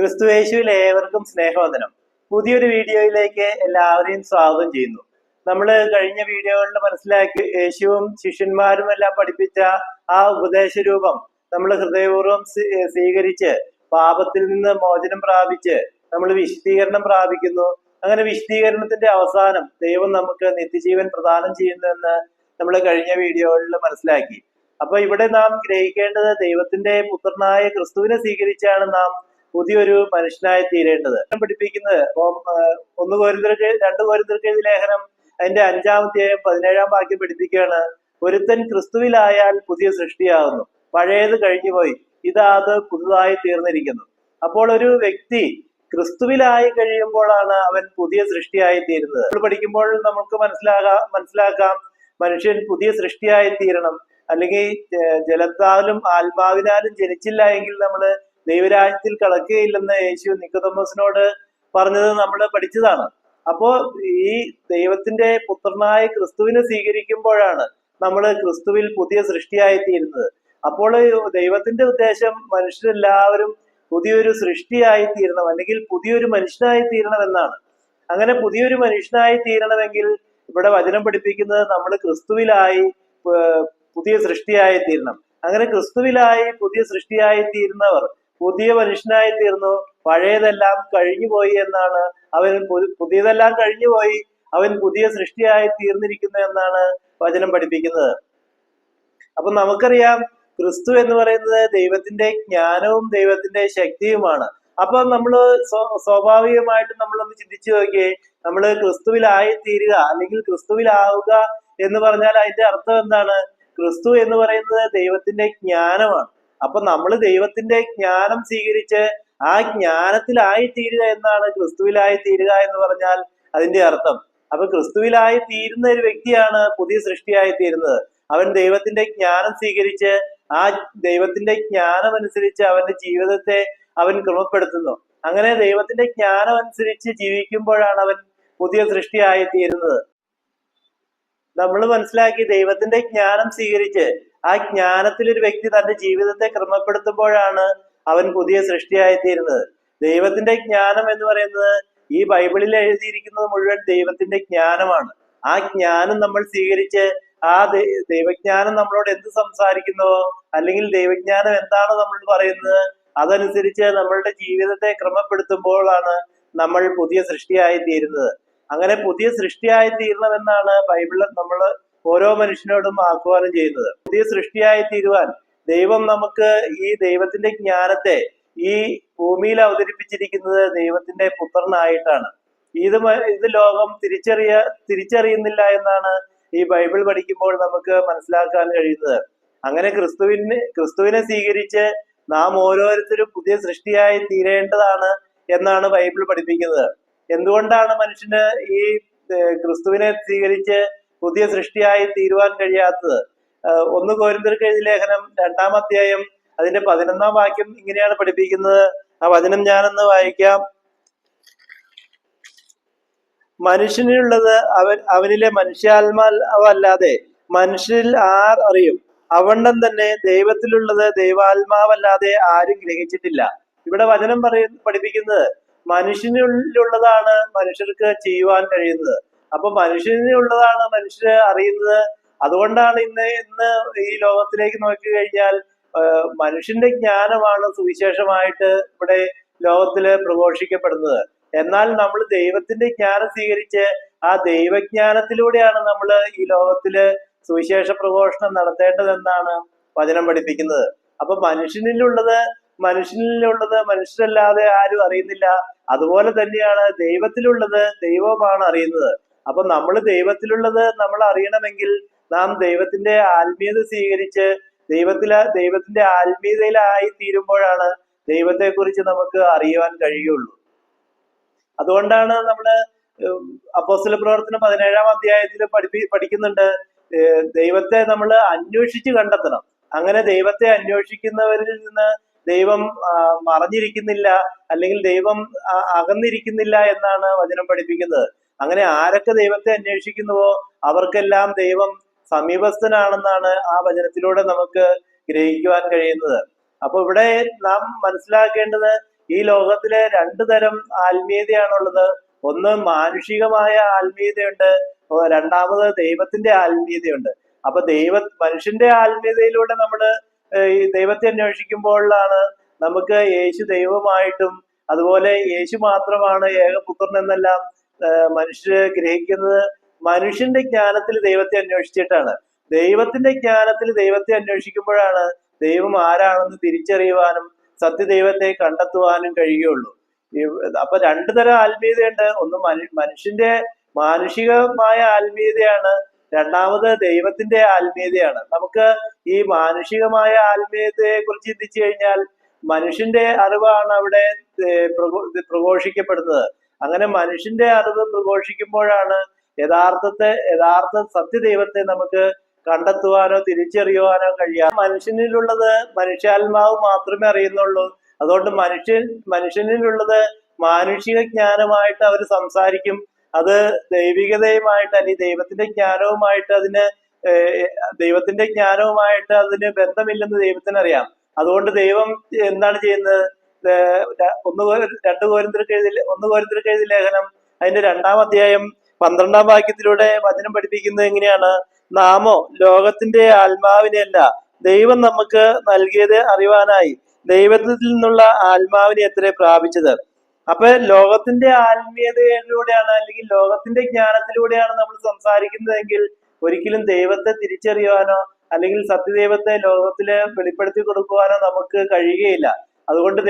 ക്രിസ്തുയേശുവിൽ ഏവർക്കും സ്നേഹവന്ദനം. പുതിയൊരു വീഡിയോയിലേക്ക് എല്ലാവരെയും സ്വാഗതം ചെയ്യുന്നു. നമ്മൾ കഴിഞ്ഞ വീഡിയോകളിൽ മനസ്സിലാക്കി യേശുവും ശിഷ്യന്മാരും എല്ലാം പഠിപ്പിച്ച ആ ഉപദേശ രൂപം നമ്മൾ ഹൃദയപൂർവ്വം സ്വീകരിച്ച് പാപത്തിൽ നിന്ന് മോചനം പ്രാപിച്ച് നമ്മൾ വിശുദ്ധീകരണം പ്രാപിക്കുന്നു. അങ്ങനെ വിശുദ്ധീകരണത്തിന്റെ അവസാനം ദൈവം നമുക്ക് നിത്യജീവൻ പ്രദാനം ചെയ്യുന്നുവെന്ന് നമ്മൾ കഴിഞ്ഞ വീഡിയോകളിൽ മനസ്സിലാക്കി. അപ്പൊ ഇവിടെ നാം ഗ്രഹിക്കേണ്ടത് ദൈവത്തിന്റെ പുത്രനായ ക്രിസ്തുവിനെ സ്വീകരിച്ചാണ് നാം പുതിയൊരു മനുഷ്യനായി തീരേണ്ടത്. പഠിപ്പിക്കുന്നത് 2 കൊരിന്ത്യർക്ക് എഴുതിയ ലേഖനം അതിന്റെ 5-ാം 17-ാം പഠിപ്പിക്കുകയാണ്. ഒരുത്തൻ ക്രിസ്തുവിലായാൽ പുതിയ സൃഷ്ടിയാകുന്നു, പഴയത് കഴിഞ്ഞുപോയി, ഇതാത് പുതുതായി തീർന്നിരിക്കുന്നു. അപ്പോൾ ഒരു വ്യക്തി ക്രിസ്തുവിലായി കഴിയുമ്പോഴാണ് അവൻ പുതിയ സൃഷ്ടിയായി തീരുന്നത്. നമ്മൾ പഠിക്കുമ്പോൾ നമുക്ക് മനസ്സിലാക്കാം മനുഷ്യൻ പുതിയ സൃഷ്ടിയായി തീരണം. അല്ലെങ്കിൽ ജലത്താലും ആത്മാവിനാലും ജനിച്ചില്ല എങ്കിൽ നമ്മള് ദൈവരാജ്യത്തിൽ കടക്കുകയില്ലെന്ന് യേശു നിക്കോദെമോസിനോട് പറഞ്ഞത് നമ്മൾ പഠിച്ചതാണ്. അപ്പോ ഈ ദൈവത്തിന്റെ പുത്രനായ ക്രിസ്തുവിനെ സ്വീകരിക്കുമ്പോഴാണ് നമ്മൾ ക്രിസ്തുവിൽ പുതിയ സൃഷ്ടിയായി തീരുന്നത്. അപ്പോൾ ദൈവത്തിന്റെ ഉദ്ദേശം മനുഷ്യരെല്ലാവരും പുതിയൊരു സൃഷ്ടിയായി തീരണം, അല്ലെങ്കിൽ പുതിയൊരു മനുഷ്യനായി തീരണം എന്നാണ്. അങ്ങനെ പുതിയൊരു മനുഷ്യനായി തീരണമെങ്കിൽ ഇവിടെ വചനം പഠിപ്പിക്കുന്നത് നമ്മൾ ക്രിസ്തുവിലായി പുതിയ സൃഷ്ടിയായി തീരണം. അങ്ങനെ ക്രിസ്തുവിലായി പുതിയ സൃഷ്ടിയായി തീരുന്നവർ പുതിയ മനുഷ്യനായി തീർന്നു, പഴയതെല്ലാം കഴിഞ്ഞുപോയി എന്നാണ്. അവൻ പുതിയതെല്ലാം കഴിഞ്ഞുപോയി, അവൻ പുതിയ സൃഷ്ടിയായി തീർന്നിരിക്കുന്നു എന്നാണ് വചനം പഠിപ്പിക്കുന്നത്. അപ്പൊ നമുക്കറിയാം ക്രിസ്തു എന്ന് പറയുന്നത് ദൈവത്തിന്റെ ജ്ഞാനവും ദൈവത്തിന്റെ ശക്തിയുമാണ്. അപ്പൊ നമ്മള് സ്വാഭാവികമായിട്ട് നമ്മളൊന്ന് ചിന്തിച്ചു നോക്കിയേ, നമ്മള് ക്രിസ്തുവിലായി തീരുക അല്ലെങ്കിൽ ക്രിസ്തുവിലാവുക എന്ന് പറഞ്ഞാൽ അതിന്റെ അർത്ഥം എന്താണ്? ക്രിസ്തു എന്ന് പറയുന്നത് ദൈവത്തിന്റെ ജ്ഞാനമാണ്. അപ്പൊ നമ്മൾ ദൈവത്തിന്റെ ജ്ഞാനം സ്വീകരിച്ച് ആ ജ്ഞാനത്തിലായി തീരുക എന്നാണ് ക്രിസ്തുവിലായി തീരുക എന്ന് പറഞ്ഞാൽ അതിന്റെ അർത്ഥം. അപ്പൊ ക്രിസ്തുവിലായി തീരുന്ന ഒരു വ്യക്തിയാണ് പുതിയ സൃഷ്ടിയായി തീരുന്നത്. അവൻ ദൈവത്തിന്റെ ജ്ഞാനം സ്വീകരിച്ച് ആ ദൈവത്തിന്റെ ജ്ഞാനം അനുസരിച്ച് അവന്റെ ജീവിതത്തെ അവൻ ക്രമപ്പെടുത്തുന്നു. അങ്ങനെ ദൈവത്തിന്റെ ജ്ഞാനം അനുസരിച്ച് ജീവിക്കുമ്പോഴാണ് അവൻ പുതിയ സൃഷ്ടിയായി തീരുന്നത്. നമ്മൾ മനസ്സിലാക്കി ദൈവത്തിന്റെ ജ്ഞാനം സ്വീകരിച്ച് ആ ജ്ഞാനത്തിൽ ഒരു വ്യക്തി തന്റെ ജീവിതത്തെ ക്രമപ്പെടുത്തുമ്പോഴാണ് അവൻ പുതിയ സൃഷ്ടിയായി തീരുന്നത്. ദൈവത്തിന്റെ ജ്ഞാനം എന്ന് പറയുന്നത് ഈ ബൈബിളിൽ എഴുതിയിരിക്കുന്നത് മുഴുവൻ ദൈവത്തിന്റെ ജ്ഞാനമാണ്. ആ ജ്ഞാനം നമ്മൾ സ്വീകരിച്ച് ആ ദൈവജ്ഞാനം നമ്മളോട് എന്ത് സംസാരിക്കുന്നുവോ, അല്ലെങ്കിൽ ദൈവജ്ഞാനം എന്താണ് നമ്മൾ പറയുന്നത്, അതനുസരിച്ച് നമ്മളുടെ ജീവിതത്തെ ക്രമപ്പെടുത്തുമ്പോഴാണ് നമ്മൾ പുതിയ സൃഷ്ടിയായി തീരുന്നത്. അങ്ങനെ പുതിയ സൃഷ്ടിയായി തീരണമെന്നാണ് ബൈബിളിൽ നമ്മൾ ഓരോ മനുഷ്യനോടും ആഹ്വാനം ചെയ്യുന്നത്. പുതിയ സൃഷ്ടിയായി തീരുവാൻ ദൈവം നമുക്ക് ഈ ദൈവത്തിന്റെ ജ്ഞാനത്തെ ഈ ഭൂമിയിൽ അവതരിപ്പിച്ചിരിക്കുന്നത് ദൈവത്തിന്റെ പുത്രനായിട്ടാണ്. ഇത് ലോകം തിരിച്ചറിയുന്നില്ല എന്നാണ് ഈ ബൈബിൾ പഠിക്കുമ്പോൾ നമുക്ക് മനസ്സിലാക്കാൻ കഴിയുന്നത്. അങ്ങനെ ക്രിസ്തുവിനെ സ്വീകരിച്ച് നാം ഓരോരുത്തരും പുതിയ സൃഷ്ടിയായി തീരേണ്ടതാണ് എന്നാണ് ബൈബിൾ പഠിപ്പിക്കുന്നത്. എന്തുകൊണ്ടാണ് മനുഷ്യന് ഈ ക്രിസ്തുവിനെ സ്വീകരിച്ച് പുതിയ സൃഷ്ടിയായി തീരുവാൻ കഴിയാത്തത്? 1 കൊരിന്ത്യർക്ക് എഴുതിയ ലേഖനം 2-ാം അധ്യായം അതിന്റെ 11-ാം വാക്യം ഇങ്ങനെയാണ് പഠിപ്പിക്കുന്നത്. ആ വചനം ഞാനൊന്ന് വായിക്കാം. മനുഷ്യനുള്ളത് അവനിലെ മനുഷ്യാത്മാവല്ലാതെ മനുഷ്യരിൽ ആർ അറിയും? അവണ്ണം തന്നെ ദൈവത്തിലുള്ളത് ദൈവാത്മാവല്ലാതെ ആരും ഗ്രഹിച്ചിട്ടില്ല. ഇവിടെ വചനം പഠിപ്പിക്കുന്നത് മനുഷ്യനുള്ളതാണ് മനുഷ്യർക്ക് ചെയ്യുവാൻ കഴിയുന്നത്. അപ്പൊ മനുഷ്യനുള്ളതാണ് മനുഷ്യര് അറിയുന്നത്. അതുകൊണ്ടാണ് ഇന്ന് ഈ ലോകത്തിലേക്ക് നോക്കി കഴിഞ്ഞാൽ മനുഷ്യന്റെ ജ്ഞാനമാണ് സുവിശേഷമായിട്ട് ഇവിടെ ലോകത്തില് പ്രഘോഷിക്കപ്പെടുന്നത്. എന്നാൽ നമ്മൾ ദൈവത്തിന്റെ ജ്ഞാനം സ്വീകരിച്ച് ആ ദൈവജ്ഞാനത്തിലൂടെയാണ് നമ്മൾ ഈ ലോകത്തില് സുവിശേഷ പ്രഘോഷണം നടത്തേണ്ടതെന്നാണ് വചനം പഠിപ്പിക്കുന്നത്. അപ്പൊ മനുഷ്യനിലുള്ളത് മനുഷ്യരല്ലാതെ ആരും അറിയുന്നില്ല. അതുപോലെ തന്നെയാണ് ദൈവത്തിലുള്ളത് ദൈവമാണ് അറിയുന്നത്. അപ്പൊ നമ്മൾ ദൈവത്തിലുള്ളത് നമ്മൾ അറിയണമെങ്കിൽ നാം ദൈവത്തിന്റെ ആത്മീയത സ്വീകരിച്ച് ദൈവത്തിന്റെ ആത്മീയതയിലായി തീരുമ്പോഴാണ് ദൈവത്തെ കുറിച്ച് നമുക്ക് അറിയുവാൻ കഴിയുള്ളൂ. അതുകൊണ്ടാണ് നമ്മള് അപ്പോസ്തല പ്രവർത്തനം 17-ാം അധ്യായത്തിൽ പഠിക്കുന്നുണ്ട്, ദൈവത്തെ നമ്മൾ അന്വേഷിച്ച് കണ്ടെത്തണം. അങ്ങനെ ദൈവത്തെ അന്വേഷിക്കുന്നവരിൽ നിന്ന് ദൈവം മറഞ്ഞിരിക്കുന്നില്ല, അല്ലെങ്കിൽ ദൈവം അകന്നിരിക്കുന്നില്ല എന്നാണ് വചനം പഠിപ്പിക്കുന്നത്. അങ്ങനെ ആരൊക്കെ ദൈവത്തെ അന്വേഷിക്കുന്നുവോ അവർക്കെല്ലാം ദൈവം സമീപസ്ഥനാണെന്നാണ് ആ വചനത്തിലൂടെ നമുക്ക് ഗ്രഹിക്കുവാൻ കഴിയുന്നത്. അപ്പൊ ഇവിടെ നാം മനസ്സിലാക്കേണ്ടത് ഈ ലോകത്തിലെ രണ്ടു തരം ആത്മീയതയാണുള്ളത്. ഒന്ന് മാനുഷികമായ ആത്മീയതയുണ്ട്, രണ്ടാമത് ദൈവത്തിന്റെ ആത്മീയതയുണ്ട്. അപ്പൊ മനുഷ്യന്റെ ആത്മീയതയിലൂടെ നമ്മള് ഈ ദൈവത്തെ അന്വേഷിക്കുമ്പോഴാണ് നമുക്ക് യേശു ദൈവമായിട്ടും അതുപോലെ യേശു മാത്രമാണ് ഏകപുത്രൻ എന്നെല്ലാം മനുഷ്യര് ഗ്രഹിക്കുന്നത്. മനുഷ്യന്റെ ജ്ഞാനത്തിൽ ദൈവത്തെ അന്വേഷിച്ചിട്ടാണ്. ദൈവത്തിന്റെ ജ്ഞാനത്തിൽ ദൈവത്തെ അന്വേഷിക്കുമ്പോഴാണ് ദൈവം ആരാണെന്ന് തിരിച്ചറിയുവാനും സത്യദൈവത്തെ കണ്ടെത്തുവാനും കഴിയുകയുള്ളൂ. അപ്പൊ രണ്ടു തരം ആത്മീയതയുണ്ട്. ഒന്ന് മനുഷ്യന്റെ മാനുഷികമായ ആത്മീയതയാണ്, രണ്ടാമത് ദൈവത്തിന്റെ ആത്മീയതയാണ്. നമുക്ക് ഈ മാനുഷികമായ ആത്മീയതയെ കുറിച്ച് ചിന്തിച്ചു കഴിഞ്ഞാൽ മനുഷ്യന്റെ അറിവാണ് അവിടെ പ്രഘോഷിക്കപ്പെടുന്നത്. അങ്ങനെ മനുഷ്യന്റെ അറിവ് പ്രഘോഷിക്കുമ്പോഴാണ് യഥാർത്ഥ സത്യദൈവത്തെ നമുക്ക് കണ്ടെത്തുവാനോ തിരിച്ചറിയുവാനോ കഴിയാം. മനുഷ്യനിലുള്ളത് മനുഷ്യാത്മാവ് മാത്രമേ അറിയുന്നുള്ളൂ. അതുകൊണ്ട് മനുഷ്യനിലുള്ളത് മാനുഷിക ജ്ഞാനമായിട്ട് അവർ സംസാരിക്കും. അത് ദൈവികതയുമായിട്ട് അല്ലെങ്കിൽ ദൈവത്തിന്റെ ജ്ഞാനവുമായിട്ട് അതിന് ബന്ധമില്ലെന്ന് ദൈവത്തിന് അറിയാം. അതുകൊണ്ട് ദൈവം എന്താണ് ചെയ്യുന്നത്? 1 കൊരിന്ത്യർക്ക് എഴുതിയ ലേഖനം അതിന്റെ 2-ാം അധ്യായം 12-ാം വാക്യത്തിലൂടെ വചനം പഠിപ്പിക്കുന്നത് എങ്ങനെയാണ്? നാമോ ലോകത്തിന്റെ ആത്മാവിനെയല്ല, ദൈവം നമുക്ക് നൽകിയത് അറിവാനായി ദൈവത്തിൽ നിന്നുള്ള ആത്മാവിനെ എത്ര പ്രാപിച്ചത്. അപ്പൊ ലോകത്തിന്റെ ആത്മീയതയിലൂടെയാണ് അല്ലെങ്കിൽ ലോകത്തിന്റെ ജ്ഞാനത്തിലൂടെയാണ് നമ്മൾ സംസാരിക്കുന്നതെങ്കിൽ ഒരിക്കലും ദൈവത്തെ തിരിച്ചറിയുവാനോ അല്ലെങ്കിൽ സത്യദൈവത്തെ ലോകത്തില് വെളിപ്പെടുത്തി കൊടുക്കുവാനോ നമുക്ക് കഴിയുകയില്ല. അതുകൊണ്ട്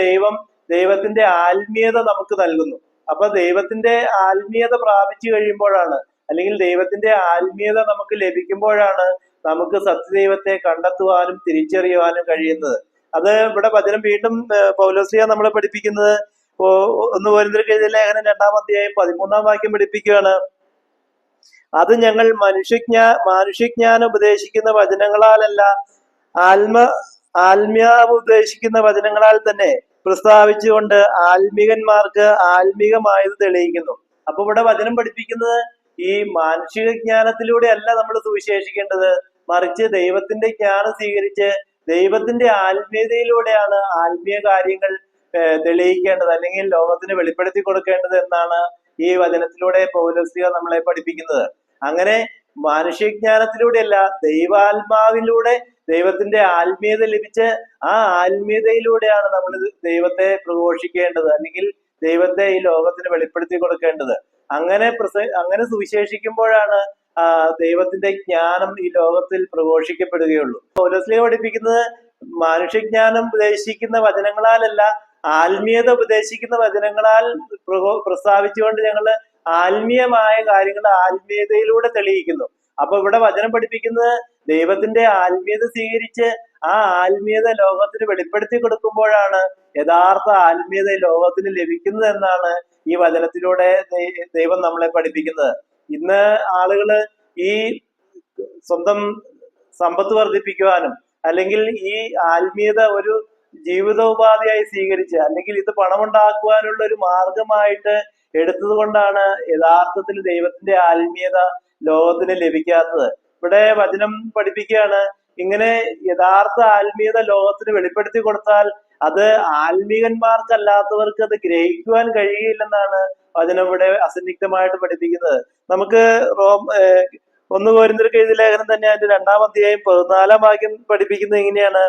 ദൈവത്തിന്റെ ആത്മീയത നമുക്ക് നൽകുന്നു. അപ്പൊ ദൈവത്തിന്റെ ആത്മീയത പ്രാപിച്ചു കഴിയുമ്പോഴാണ് അല്ലെങ്കിൽ ദൈവത്തിന്റെ ആത്മീയത നമുക്ക് ലഭിക്കുമ്പോഴാണ് നമുക്ക് സത്യദൈവത്തെ കണ്ടെത്തുവാനും തിരിച്ചറിയുവാനും കഴിയുന്നത്. അത് ഇവിടെ വചനം വീണ്ടും പൗലോസ്ലീഹ നമ്മളെ പഠിപ്പിക്കുന്നത് 1 കൊരിന്ത്യർക്ക് എഴുതിയ ലേഖനം 2-ാം അധ്യായം 13-ാം വാക്യം പഠിപ്പിക്കുകയാണ്. അത് ഞങ്ങൾ മാനുഷ്യജ്ഞാനം ഉപദേശിക്കുന്ന വചനങ്ങളാലല്ല, ആത്മീയോപദേശിക്കുന്ന വചനങ്ങളാൽ തന്നെ പ്രസ്താവിച്ചുകൊണ്ട് ആത്മീകന്മാർക്ക് ആത്മീകമായത് തെളിയിക്കുന്നു. അപ്പൊ ഇവിടെ വചനം പഠിപ്പിക്കുന്നത് ഈ മാനുഷിക ജ്ഞാനത്തിലൂടെ അല്ല നമ്മൾ സുവിശേഷിക്കേണ്ടത്, മറിച്ച് ദൈവത്തിന്റെ ജ്ഞാനം സ്വീകരിച്ച് ദൈവത്തിന്റെ ആത്മീയതയിലൂടെയാണ് ആത്മീയ കാര്യങ്ങൾ തെളിയിക്കേണ്ടത് അല്ലെങ്കിൽ ലോകത്തിന് വെളിപ്പെടുത്തി കൊടുക്കേണ്ടത് എന്നാണ് ഈ വചനത്തിലൂടെ പൗലോസ്ലീഹ നമ്മളെ പഠിപ്പിക്കുന്നത്. അങ്ങനെ മാനുഷികജ്ഞാനത്തിലൂടെയല്ല, ദൈവാത്മാവിലൂടെ ദൈവത്തിന്റെ ആത്മീയത ലഭിച്ച് ആ ആത്മീയതയിലൂടെയാണ് നമ്മൾ ദൈവത്തെ പ്രഘോഷിക്കേണ്ടത് അല്ലെങ്കിൽ ദൈവത്തെ ഈ ലോകത്തിന് വെളിപ്പെടുത്തി കൊടുക്കേണ്ടത്. അങ്ങനെ സുവിശേഷിക്കുമ്പോഴാണ് ദൈവത്തിന്റെ ജ്ഞാനം ഈ ലോകത്തിൽ പ്രഘോഷിക്കപ്പെടുകയുള്ളൂ. പൗലോസ്ലീഹ പഠിപ്പിക്കുന്നത് മാനുഷ്യജ്ഞാനം ഉപദേശിക്കുന്ന വചനങ്ങളാലല്ല, ആത്മീയത ഉപദേശിക്കുന്ന വചനങ്ങളാൽ പ്രസ്താവിച്ചുകൊണ്ട് ഞങ്ങൾ ആത്മീയമായ കാര്യങ്ങൾ ആത്മീയതയിലൂടെ തെളിയിക്കുന്നു. അപ്പൊ ഇവിടെ വചനം പഠിപ്പിക്കുന്നത് ദൈവത്തിന്റെ ആത്മീയത സ്വീകരിച്ച് ആ ആത്മീയത ലോകത്തിന് വെളിപ്പെടുത്തി കൊടുക്കുമ്പോഴാണ് യഥാർത്ഥ ആത്മീയത ലോകത്തിന് ലഭിക്കുന്നത് എന്നാണ് ഈ വചനത്തിലൂടെ ദൈവം നമ്മളെ പഠിപ്പിക്കുന്നത്. ഇന്ന് ആളുകള് ഈ സ്വന്തം സമ്പത്ത് വർദ്ധിപ്പിക്കുവാനും അല്ലെങ്കിൽ ഈ ആത്മീയത ഒരു ജീവിതോപാധിയായി സ്വീകരിച്ച് അല്ലെങ്കിൽ ഇത് പണമുണ്ടാക്കുവാനുള്ള ഒരു മാർഗമായിട്ട് എടുത്തത് കൊണ്ടാണ് യഥാർത്ഥത്തിൽ ദൈവത്തിന്റെ ആത്മീയത ലോകത്തിന് ലഭിക്കാത്തത്. ഇവിടെ വചനം പഠിപ്പിക്കുകയാണ്, ഇങ്ങനെ യഥാർത്ഥ ആത്മീയത ലോകത്തിന് വെളിപ്പെടുത്തി കൊടുത്താൽ അത് ആത്മീകന്മാർക്കല്ലാത്തവർക്ക് അത് ഗ്രഹിക്കുവാൻ കഴിയില്ലെന്നാണ് വചനം ഇവിടെ അസന്നിഗ്ധമായിട്ട് പഠിപ്പിക്കുന്നത്. നമുക്ക് 1 കൊരിന്ത്യർക്ക് എഴുതിയ ലേഖനം തന്നെ അതിന്റെ 2-ാം അധ്യായം 14-ാം വാക്യം പഠിപ്പിക്കുന്നത് എങ്ങനെയാണ്?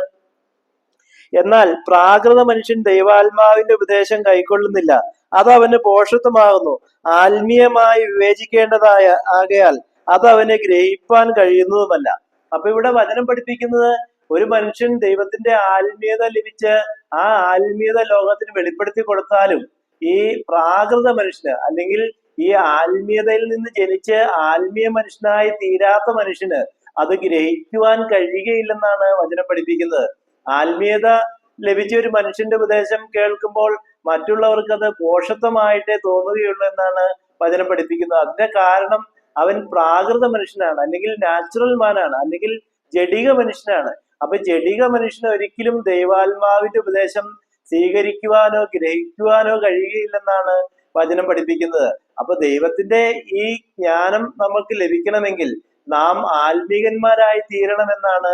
എന്നാൽ പ്രാകൃത മനുഷ്യൻ ദൈവാത്മാവിന്റെ ഉപദേശം കൈക്കൊള്ളുന്നില്ല, അത് അവന് പോഷത്വമാകുന്നു, ആത്മീയമായി ആകയാൽ അത് അവന് ഗ്രഹിപ്പാൻ കഴിയുന്നതുമല്ല. അപ്പൊ ഇവിടെ വചനം പഠിപ്പിക്കുന്നത് ഒരു മനുഷ്യൻ ദൈവത്തിന്റെ ആത്മീയത ലഭിച്ച് ആ ആത്മീയത ലോകത്തിന് വെളിപ്പെടുത്തി കൊടുത്താലും ഈ പ്രാകൃത മനുഷ്യന് അല്ലെങ്കിൽ ഈ ആത്മീയതയിൽ നിന്ന് ജനിച്ച് ആത്മീയ മനുഷ്യനായി തീരാത്ത മനുഷ്യന് അത് ഗ്രഹിക്കുവാൻ കഴിയുകയില്ലെന്നാണ് വചനം പഠിപ്പിക്കുന്നത്. ആത്മീയത ലഭിച്ച ഒരു മനുഷ്യന്റെ ഉപദേശം കേൾക്കുമ്പോൾ മറ്റുള്ളവർക്ക് അത് പോഷത്വമായിട്ടേ തോന്നുകയുള്ളൂ എന്നാണ് വചനം പഠിപ്പിക്കുന്നത്. അതിന്റെ കാരണം അവൻ പ്രാകൃത മനുഷ്യനാണ് അല്ലെങ്കിൽ നാച്ചുറൽ മാനാണ് അല്ലെങ്കിൽ ജഡിക മനുഷ്യനാണ്. അപ്പൊ ജഡിക മനുഷ്യന് ഒരിക്കലും ദൈവാത്മാവിന്റെ ഉപദേശം സ്വീകരിക്കുവാനോ ഗ്രഹിക്കുവാനോ കഴിയുകയില്ലെന്നാണ് വചനം പഠിപ്പിക്കുന്നത്. അപ്പൊ ദൈവത്തിന്റെ ഈ ജ്ഞാനം നമുക്ക് ലഭിക്കണമെങ്കിൽ നാം ആത്മീകന്മാരായി തീരണമെന്നാണ്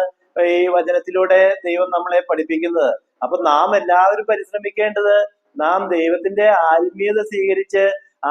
ഈ വചനത്തിലൂടെ ദൈവം നമ്മളെ പഠിപ്പിക്കുന്നത്. അപ്പൊ നാം എല്ലാവരും പരിശ്രമിക്കേണ്ടത് നാം ദൈവത്തിന്റെ ആത്മീയത സ്വീകരിച്ച്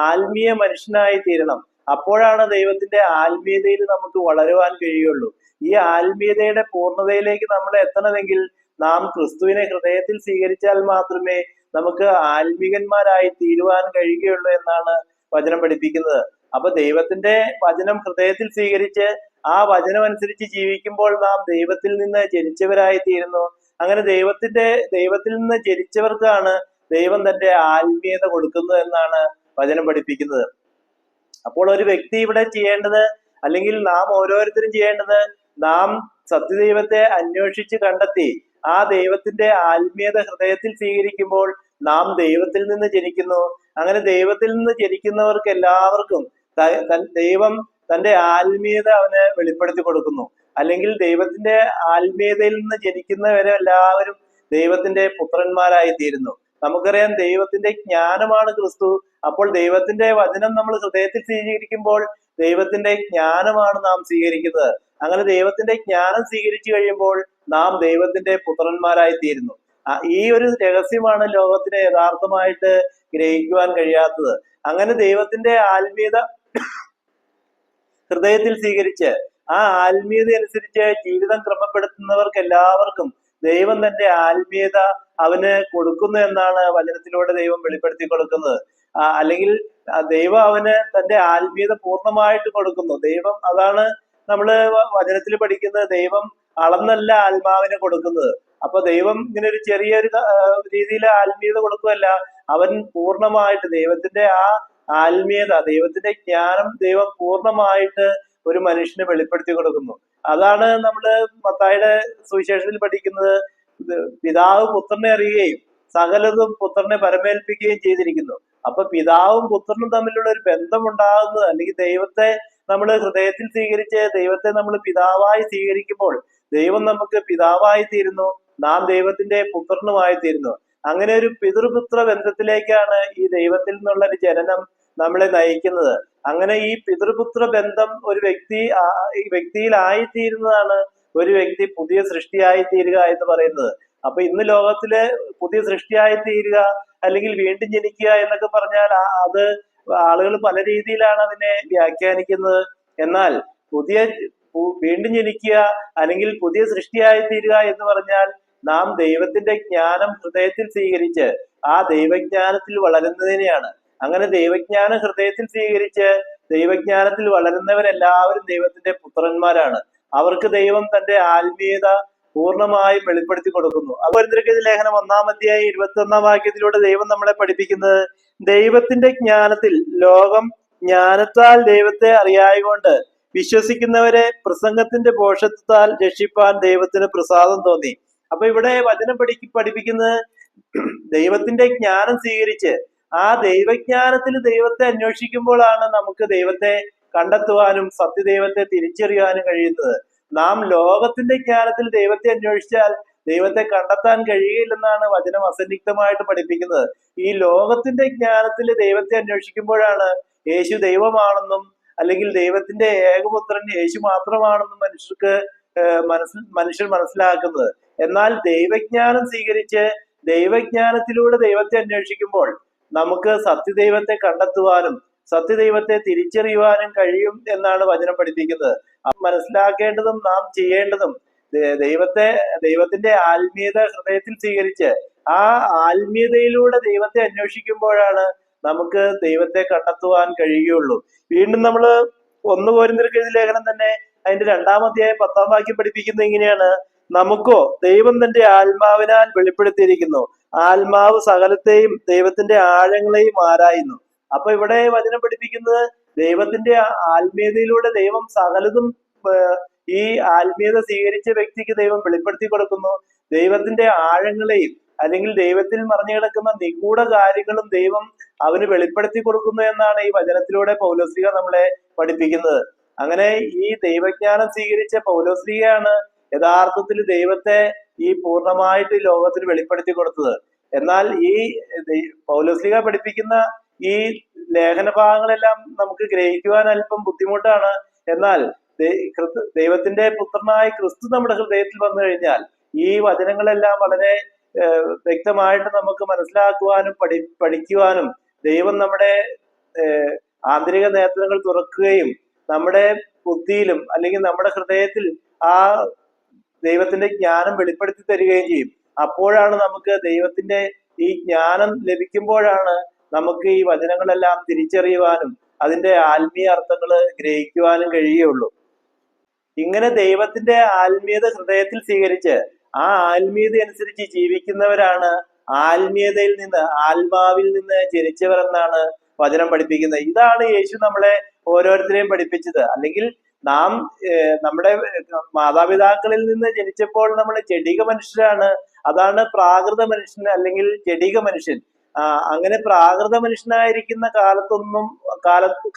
ആത്മീയ മനുഷ്യനായി തീരണം. അപ്പോഴാണ് ദൈവത്തിന്റെ ആത്മീയതയിൽ നമുക്ക് വളരുവാൻ കഴിയുള്ളൂ. ഈ ആത്മീയതയുടെ പൂർണ്ണതയിലേക്ക് നമ്മൾ എത്തണമെങ്കിൽ നാം ക്രിസ്തുവിനെ ഹൃദയത്തിൽ സ്വീകരിച്ചാൽ മാത്രമേ നമുക്ക് ആത്മീകന്മാരായി തീരുവാൻ കഴിയുകയുള്ളൂ എന്നാണ് വചനം പഠിപ്പിക്കുന്നത്. അപ്പൊ ദൈവത്തിന്റെ വചനം ഹൃദയത്തിൽ സ്വീകരിച്ച് ആ വചനം അനുസരിച്ച് ജീവിക്കുമ്പോൾ നാം ദൈവത്തിൽ നിന്ന് ജനിച്ചവരായി തീരുന്നു. അങ്ങനെ ദൈവത്തിൽ നിന്ന് ജനിച്ചവർക്കാണ് ദൈവം തന്റെ ആത്മീയത കൊടുക്കുന്നത് എന്നാണ് വചനം പഠിപ്പിക്കുന്നത്. അപ്പോൾ ഒരു വ്യക്തി ഇവിടെ ചെയ്യേണ്ടത്, അല്ലെങ്കിൽ നാം ഓരോരുത്തരും ചെയ്യേണ്ടത്, നാം സത്യദൈവത്തെ അന്വേഷിച്ച് കണ്ടെത്തി ആ ദൈവത്തിന്റെ ആത്മീയത ഹൃദയത്തിൽ സ്വീകരിക്കുമ്പോൾ നാം ദൈവത്തിൽ നിന്ന് ജനിക്കുന്നു. അങ്ങനെ ദൈവത്തിൽ നിന്ന് ജനിക്കുന്നവർക്ക് എല്ലാവർക്കും ദൈവം തന്റെ ആത്മീയത അവന് വെളിപ്പെടുത്തി കൊടുക്കുന്നു. അല്ലെങ്കിൽ ദൈവത്തിന്റെ ആത്മീയതയിൽ നിന്ന് ജനിക്കുന്നവരെ എല്ലാവരും ദൈവത്തിന്റെ പുത്രന്മാരായി തീരുന്നു. നമുക്കറിയാം ദൈവത്തിന്റെ ജ്ഞാനമാണ് ക്രിസ്തു. അപ്പോൾ ദൈവത്തിന്റെ വചനം നമ്മൾ ഹൃദയത്തിൽ സ്വീകരിക്കുമ്പോൾ ദൈവത്തിന്റെ ജ്ഞാനമാണ് നാം സ്വീകരിക്കുന്നത്. അങ്ങനെ ദൈവത്തിന്റെ ജ്ഞാനം സ്വീകരിച്ചു കഴിയുമ്പോൾ നാം ദൈവത്തിന്റെ പുത്രന്മാരായി തീരുന്നു. ഈ ഒരു രഹസ്യമാണ് ലോകത്തിന് യഥാർത്ഥമായിട്ട് ഗ്രഹിക്കുവാൻ കഴിയാത്തത്. അങ്ങനെ ദൈവത്തിന്റെ ആത്മീയത ഹൃദയത്തിൽ സ്വീകരിച്ച് ആ ആത്മീയത അനുസരിച്ച് ജീവിതം ക്രമപ്പെടുത്തുന്നവർക്ക് എല്ലാവർക്കും ദൈവം തന്റെ ആത്മീയത അവന് കൊടുക്കുന്നു എന്നാണ് വചനത്തിലൂടെ ദൈവം വെളിപ്പെടുത്തി കൊടുക്കുന്നത്. അല്ലെങ്കിൽ ദൈവം അവന് തന്റെ ആത്മീയത പൂർണ്ണമായിട്ട് കൊടുക്കുന്നു. ദൈവം, അതാണ് നമ്മള് വചനത്തിൽ പഠിക്കുന്നത്, ദൈവം അളന്നല്ല ആത്മാവിനെ കൊടുക്കുന്നത്. അപ്പൊ ദൈവം ഇങ്ങനെ ഒരു ചെറിയൊരു രീതിയിൽ ആത്മീയത കൊടുക്കുകയല്ല, അവൻ പൂർണ്ണമായിട്ട് ദൈവത്തിന്റെ ആ ആത്മീയത, ദൈവത്തിന്റെ ജ്ഞാനം ദൈവം പൂർണ്ണമായിട്ട് ഒരു മനുഷ്യന് വെളിപ്പെടുത്തി കൊടുക്കുന്നു. അതാണ് നമ്മള് മത്തായിയുടെ സുവിശേഷത്തിൽ പഠിക്കുന്നത്. പിതാവ് പുത്രനെ അറിയുകയും സകലതും പുത്രനെ പരമേൽപ്പിക്കുകയും ചെയ്തിരിക്കുന്നു. അപ്പൊ പിതാവും പുത്രനും തമ്മിലുള്ള ഒരു ബന്ധം ഉണ്ടാകുന്നത്, അല്ലെങ്കിൽ ദൈവത്തെ നമ്മൾ ഹൃദയത്തിൽ സ്വീകരിച്ച് ദൈവത്തെ നമ്മൾ പിതാവായി സ്വീകരിക്കുമ്പോൾ ദൈവം നമുക്ക് പിതാവായി തീരുന്നു, നാം ദൈവത്തിന്റെ പുത്രനുമായി തീരുന്നു. അങ്ങനെ ഒരു പിതൃപുത്ര ബന്ധത്തിലേക്കാണ് ഈ ദൈവത്തിൽ നിന്നുള്ള ഒരു ജനനം നമ്മളെ നയിക്കുന്നത്. അങ്ങനെ ഈ പിതൃപുത്ര ബന്ധം ഒരു വ്യക്തിയിൽ ആയിത്തീരുന്നതാണ് ഒരു വ്യക്തി പുതിയ സൃഷ്ടിയായി തീരുക എന്ന് പറയുന്നത്. അപ്പൊ ഇന്ന് ലോകത്തില് പുതിയ സൃഷ്ടിയായി തീരുക അല്ലെങ്കിൽ വീണ്ടും ജനിക്കുക എന്നൊക്കെ പറഞ്ഞാൽ അത് ആളുകൾ പല രീതിയിലാണ് അതിനെ വ്യാഖ്യാനിക്കുന്നത്. എന്നാൽ വീണ്ടും ജനിക്കുക അല്ലെങ്കിൽ പുതിയ സൃഷ്ടിയായി തീരുക എന്ന് പറഞ്ഞാൽ നാം ദൈവത്തിന്റെ ജ്ഞാനം ഹൃദയത്തിൽ സ്വീകരിച്ച് ആ ദൈവജ്ഞാനത്തിൽ വളരുന്നതിനെയാണ്. അങ്ങനെ ദൈവജ്ഞാനം ഹൃദയത്തിൽ സ്വീകരിച്ച് ദൈവജ്ഞാനത്തിൽ വളരുന്നവരെല്ലാവരും ദൈവത്തിന്റെ പുത്രന്മാരാണ്. അവർക്ക് ദൈവം തന്റെ ആത്മീയത പൂർണ്ണമായും വെളിപ്പെടുത്തി കൊടുക്കുന്നു. അപരിന്തരഗതി ലേഖനം 1-ാം അധ്യായം 21-ാം വാക്യത്തിലൂടെ ദൈവം നമ്മളെ പഠിപ്പിക്കുന്നത്, ദൈവത്തിന്റെ ജ്ഞാനത്തിൽ ലോകം ജ്ഞാനത്താൽ ദൈവത്തെ അറിയായകൊണ്ട് വിശ്വസിക്കുന്നവരെ പ്രസംഗത്തിന്റെ പോഷത്വത്താൽ രക്ഷിപ്പാൻ ദൈവത്തിന് പ്രസാദം തോന്നി. അപ്പൊ ഇവിടെ വചനം പഠിപ്പിക്കുന്നത് ദൈവത്തിന്റെ ജ്ഞാനം സ്വീകരിച്ച് ആ ദൈവജ്ഞാനത്തിൽ ദൈവത്തെ അന്വേഷിക്കുമ്പോഴാണ് നമുക്ക് ദൈവത്തെ കണ്ടെത്തുവാനും സത്യദൈവത്തെ തിരിച്ചറിയാനും കഴിയുന്നത്. നാം ലോകത്തിന്റെ ജ്ഞാനത്തിൽ ദൈവത്തെ അന്വേഷിച്ചാൽ ദൈവത്തെ കണ്ടെത്താൻ കഴിയില്ലെന്നാണ് വചനം അസന്നിഗ്ധമായിട്ട് പഠിപ്പിക്കുന്നത്. ഈ ലോകത്തിന്റെ ജ്ഞാനത്തിൽ ദൈവത്തെ അന്വേഷിക്കുമ്പോഴാണ് യേശു ദൈവമാണെന്നും അല്ലെങ്കിൽ ദൈവത്തിന്റെ ഏകപുത്രൻ യേശു മാത്രമാണെന്നും മനുഷ്യർ മനസ്സിലാക്കുന്നത്. എന്നാൽ ദൈവജ്ഞാനം സ്വീകരിച്ച് ദൈവജ്ഞാനത്തിലൂടെ ദൈവത്തെ അന്വേഷിക്കുമ്പോൾ നമുക്ക് സത്യദൈവത്തെ കണ്ടെത്തുവാനും സത്യദൈവത്തെ തിരിച്ചറിയുവാനും കഴിയും എന്നാണ് വചനം പഠിപ്പിക്കുന്നത്. മനസ്സിലാക്കേണ്ടതും നാം ചെയ്യേണ്ടതും ദൈവത്തിന്റെ ആത്മീയത ഹൃദയത്തിൽ സ്വീകരിച്ച് ആ ആത്മീയതയിലൂടെ ദൈവത്തെ അന്വേഷിക്കുമ്പോഴാണ് നമുക്ക് ദൈവത്തെ കണ്ടെത്തുവാൻ കഴിയുകയുള്ളൂ. വീണ്ടും നമ്മൾ 1 കൊരിന്ത്യർക്കെഴുതിയ ലേഖനം തന്നെ അതിന്റെ 2-ാം അധ്യായം 10-ാം വാക്യം പഠിപ്പിക്കുന്നത് ഇങ്ങനെയാണ്, നമുക്കോ ദൈവം തന്റെ ആത്മാവിനാൽ വെളിപ്പെടുത്തിയിരിക്കുന്നു, ആത്മാവ് സകലത്തെയും ദൈവത്തിന്റെ ആഴങ്ങളെയും ആരായുന്നു. അപ്പൊ ഇവിടെ വചനം പഠിപ്പിക്കുന്നത് ദൈവത്തിന്റെ ആത്മീയതയിലൂടെ ദൈവം സകലതും ഈ ആത്മീയത സ്വീകരിച്ച വ്യക്തിക്ക് ദൈവം വെളിപ്പെടുത്തി കൊടുക്കുന്നു. ദൈവത്തിന്റെ ആഴങ്ങളെയും അല്ലെങ്കിൽ ദൈവത്തിൽ മറിഞ്ഞു കിടക്കുന്ന നിഗൂഢ കാര്യങ്ങളും ദൈവം അവന് വെളിപ്പെടുത്തി കൊടുക്കുന്നു എന്നാണ് ഈ വചനത്തിലൂടെ പൗലോസ്ലീഹ നമ്മളെ പഠിപ്പിക്കുന്നത്. അങ്ങനെ ഈ ദൈവജ്ഞാനം സ്വീകരിച്ച പൗലോസ്ലീഹയാണ് യഥാർത്ഥത്തിൽ ദൈവത്തെ ഈ പൂർണ്ണമായിട്ട് ലോകത്തിന് വെളിപ്പെടുത്തി കൊടുത്തത്. എന്നാൽ ഈ പൗലോസ്ലീഹ പഠിപ്പിക്കുന്ന ഈ ലേഖന ഭാഗങ്ങളെല്ലാം നമുക്ക് ഗ്രഹിക്കുവാൻ അല്പം ബുദ്ധിമുട്ടാണ്. എന്നാൽ ദൈവത്തിന്റെ പുത്രനായ ക്രിസ്തു നമ്മുടെ ഹൃദയത്തിൽ വന്നു കഴിഞ്ഞാൽ ഈ വചനങ്ങളെല്ലാം വളരെ വ്യക്തമായിട്ട് നമുക്ക് മനസ്സിലാക്കുവാനും പഠിക്കുവാനും ദൈവം നമ്മുടെ ആന്തരിക നേത്രങ്ങൾ തുറക്കുകയും നമ്മുടെ ബുദ്ധിയിലും അല്ലെങ്കിൽ നമ്മുടെ ഹൃദയത്തിൽ ആ ദൈവത്തിന്റെ ജ്ഞാനം വെളിപ്പെടുത്തി തരികയും ചെയ്യും. അപ്പോഴാണ് നമുക്ക് ദൈവത്തിന്റെ ഈ ജ്ഞാനം ലഭിക്കുമ്പോഴാണ് നമുക്ക് ഈ വചനങ്ങളെല്ലാം തിരിച്ചറിയുവാനും അതിന്റെ ആത്മീയ അർത്ഥങ്ങൾ ഗ്രഹിക്കുവാനും കഴിയുകയുള്ളൂ. ഇങ്ങനെ ദൈവത്തിന്റെ ആത്മീയത ഹൃദയത്തിൽ സ്വീകരിച്ച് ആ ആത്മീയത അനുസരിച്ച് ജീവിക്കുന്നവരാണ് ആത്മീയതയിൽ നിന്ന്, ആത്മാവിൽ നിന്ന് ജനിച്ചവർ എന്നാണ് വചനം പഠിപ്പിക്കുന്നത്. ഇതാണ് യേശു നമ്മളെ ഓരോരുത്തരെയും പഠിപ്പിച്ചത്. അല്ലെങ്കിൽ നാം നമ്മുടെ മാതാപിതാക്കളിൽ നിന്ന് ജനിച്ചപ്പോൾ നമ്മൾ ജഡിക മനുഷ്യരാണ്. അതാണ് പ്രാകൃത മനുഷ്യൻ അല്ലെങ്കിൽ ജഡിക മനുഷ്യൻ. അങ്ങനെ പ്രാകൃത മനുഷ്യനായിരിക്കുന്ന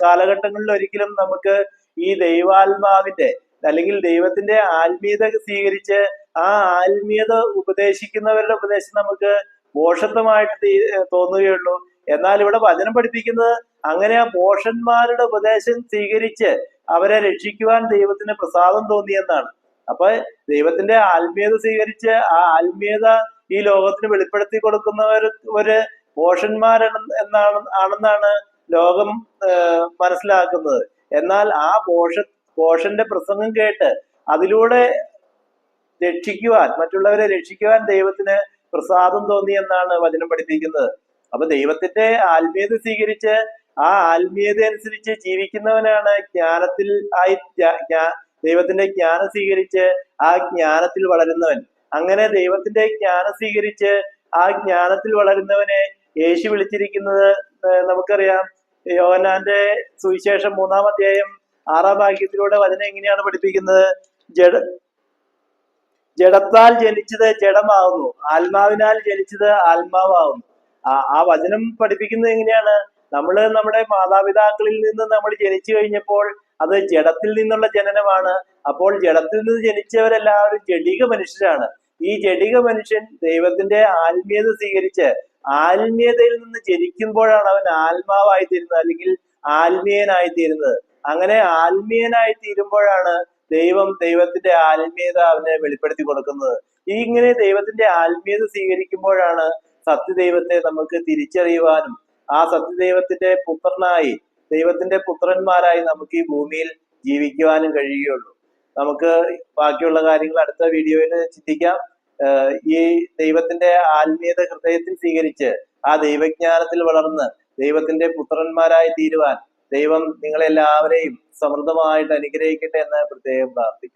കാലഘട്ടങ്ങളിൽ ഒരിക്കലും നമുക്ക് ഈ ദൈവാത്മാവിന്റെ അല്ലെങ്കിൽ ദൈവത്തിന്റെ ആത്മീയത സ്വീകരിച്ച് ആ ആത്മീയത ഉപദേശിക്കുന്നവരുടെ ഉപദേശം നമുക്ക് ഭോഷത്വമായിട്ട് തോന്നുകയുള്ളൂ. എന്നാൽ ഇവിടെ വചനം പഠിപ്പിക്കുന്നത് അങ്ങനെ ആ ഭോഷന്മാരുടെ ഉപദേശം സ്വീകരിച്ച് അവരെ രക്ഷിക്കുവാൻ ദൈവത്തിന് പ്രസാദം തോന്നിയെന്നാണ്. അപ്പൊ ദൈവത്തിന്റെ ആത്മീയത സ്വീകരിച്ച് ആ ആത്മീയത ഈ ലോകത്തിന് വെളിപ്പെടുത്തി കൊടുക്കുന്നവർ ഒരു ആണെന്നാണ് ലോകം മനസ്സിലാക്കുന്നത്. എന്നാൽ ആ ഭോഷന്റെ പ്രസംഗം കേട്ട് അതിലൂടെ മറ്റുള്ളവരെ രക്ഷിക്കുവാൻ ദൈവത്തിന് പ്രസാദം തോന്നി എന്നാണ് വചനം പഠിപ്പിക്കുന്നത്. അപ്പൊ ദൈവത്തിന്റെ ആത്മീയത സ്വീകരിച്ച് ആ ആത്മീയത അനുസരിച്ച് ജീവിക്കുന്നവനാണ് ദൈവത്തിന്റെ ജ്ഞാനം സ്വീകരിച്ച് ആ ജ്ഞാനത്തിൽ വളരുന്നവൻ. അങ്ങനെ ദൈവത്തിന്റെ ജ്ഞാനം സ്വീകരിച്ച് ആ ജ്ഞാനത്തിൽ വളരുന്നവനെ യേശു വിളിച്ചിരിക്കുന്നത് നമുക്കറിയാം. യോഹന്നാന്റെ സുവിശേഷം 3-ാം അധ്യായം 6-ാം വാക്യത്തിലൂടെ വചനം എങ്ങനെയാണ് പഠിപ്പിക്കുന്നത്? ജഡത്താൽ ജനിച്ചത് ജഡമാവുന്നു, ആത്മാവിനാൽ ജനിച്ചത് ആത്മാവാകുന്നു. ആ വചനം പഠിപ്പിക്കുന്നത് എങ്ങനെയാണ്? നമ്മുടെ മാതാപിതാക്കളിൽ നിന്ന് നമ്മൾ ജനിച്ചു കഴിഞ്ഞപ്പോൾ അത് ജഡത്തിൽ നിന്നുള്ള ജനനമാണ്. അപ്പോൾ ജഡത്തിൽ നിന്ന് ജനിച്ചവരെല്ലാവരും ജഡിക മനുഷ്യരാണ്. ഈ ജഡിക മനുഷ്യൻ ദൈവത്തിന്റെ ആത്മീയത സ്വീകരിച്ച് ആത്മീയതയിൽ നിന്ന് ജനിക്കുമ്പോഴാണ് അവൻ ആത്മാവായി തീരുന്നത് അല്ലെങ്കിൽ ആത്മീയനായി തീരുന്നത്. അങ്ങനെ ആത്മീയനായി തീരുമ്പോഴാണ് ദൈവത്തിന്റെ ആത്മീയത അവനെ വെളിപ്പെടുത്തി കൊടുക്കുന്നത്. ഇങ്ങനെ ദൈവത്തിന്റെ ആത്മീയത സ്വീകരിക്കുമ്പോഴാണ് സത്യദൈവത്തെ നമുക്ക് തിരിച്ചറിയുവാനും ആ സത്യദൈവത്തിന്റെ ദൈവത്തിന്റെ പുത്രന്മാരായി നമുക്ക് ഈ ഭൂമിയിൽ ജീവിക്കുവാനും കഴിയുകയുള്ളൂ. നമുക്ക് ബാക്കിയുള്ള കാര്യങ്ങൾ അടുത്ത വീഡിയോയിൽ ചിന്തിക്കാം. ഈ ദൈവത്തിന്റെ ആത്മീയത ഹൃദയത്തിൽ സ്വീകരിച്ച് ആ ദൈവജ്ഞാനത്തിൽ വളർന്ന് ദൈവത്തിന്റെ പുത്രന്മാരായി തീരുവാൻ ദൈവം നിങ്ങളെല്ലാവരെയും സമൃദ്ധമായിട്ട് അനുഗ്രഹിക്കട്ടെ എന്ന് പ്രത്യേകം പ്രാർത്ഥിക്കുന്നു.